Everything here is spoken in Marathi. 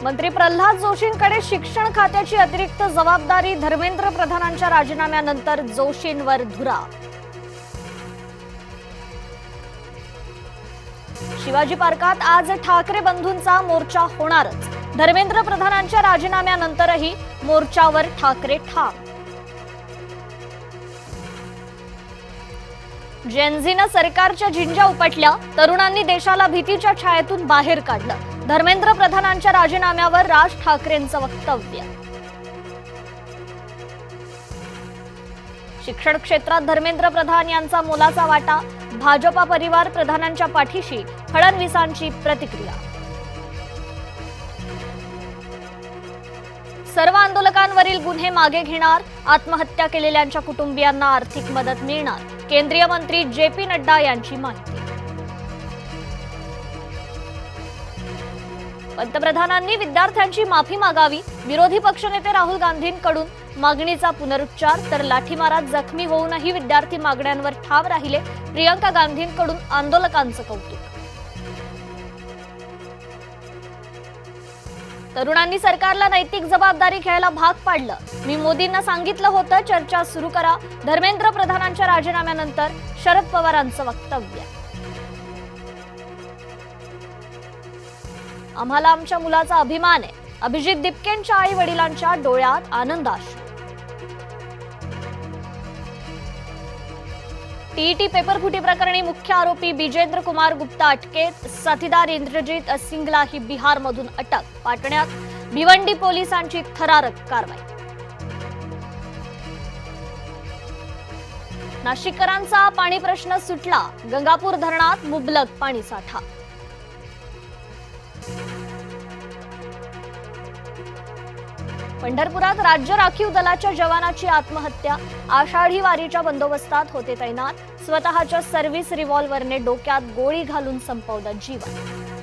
मंत्री प्रल्हाद जोशींकडे शिक्षण खात्याची अतिरिक्त जबाबदारी, धर्मेंद्र प्रधानांच्या राजीनाम्यानंतर जोशींवर धुरा। शिवाजी पार्कात आज ठाकरे बंधूंचा मोर्चा होणारच, धर्मेंद्र प्रधानांच्या राजीनाम्यानंतरही मोर्चावर ठाकरे ठाम। जेनझीनं सरकारच्या झिंज्या उपटल्या, तरुणांनी देशाला भीतीच्या छायेतून बाहेर काढलं, धर्मेंद्र प्रधानांच्या राजीनाम्यावर राज ठाकरेंचं वक्तव्य। शिक्षण क्षेत्रात धर्मेंद्र प्रधान यांचा मोलाचा वाटा, भाजपा परिवार प्रधानांच्या पाठीशी, फडणवीसांची प्रतिक्रिया। सर्व आंदोलकांवरील गुन्हे मागे घेणार, आत्महत्या केलेल्यांच्या कुटुंबियांना आर्थिक मदत मिळणार, केंद्रीय मंत्री जे.पी. नड्डा यांची माहिती। पंतप्रधानांनी विद्यार्थ्यांची माफी मागावी, विरोधी पक्षनेते राहुल गांधींकडून मागणीचा पुनरुच्चार, तर लाठीमारात जखमी होऊनही विद्यार्थी मागण्यांवर ठाम राहिले, प्रियंका गांधींकडून आंदोलकांचं कौतुक। तरुणांनी सरकारला नैतिक जबाबदारी घ्यायला भाग पाडलं, मी मोदींना सांगितलं होतं चर्चा सुरू करा, धर्मेंद्र प्रधानांच्या राजीनाम्यानंतर शरद पवारांचं वक्तव्य। आम्हाला आमच्या मुलाचा अभिमान आहे, अभिजित दिपकेंच्या आई वडिलांच्या डोळ्यात आनंदाश्रू। टीईटी पेपरफुटी प्रकरणी मुख्य आरोपी बिजेंद्र कुमार गुप्ता अटकेत, साथीदार इंद्रजीत सिंगला ही बिहारमधून अटक, पाटण्यात भिवंडी पोलिसांची थरारक कारवाई। नाशिककरांचा पाणी प्रश्न सुटला, गंगापूर धरणात मुबलक पाणीसाठा। पंढरपुरात राज्य राखीव दलाच्या जवानाची आत्महत्या, आषाढी वारीच्या बंदोबस्तात होते तैनात, स्वतःच्या सर्व्हिस रिव्हॉल्व्हरने डोक्यात गोळी घालून संपवलं जीवन।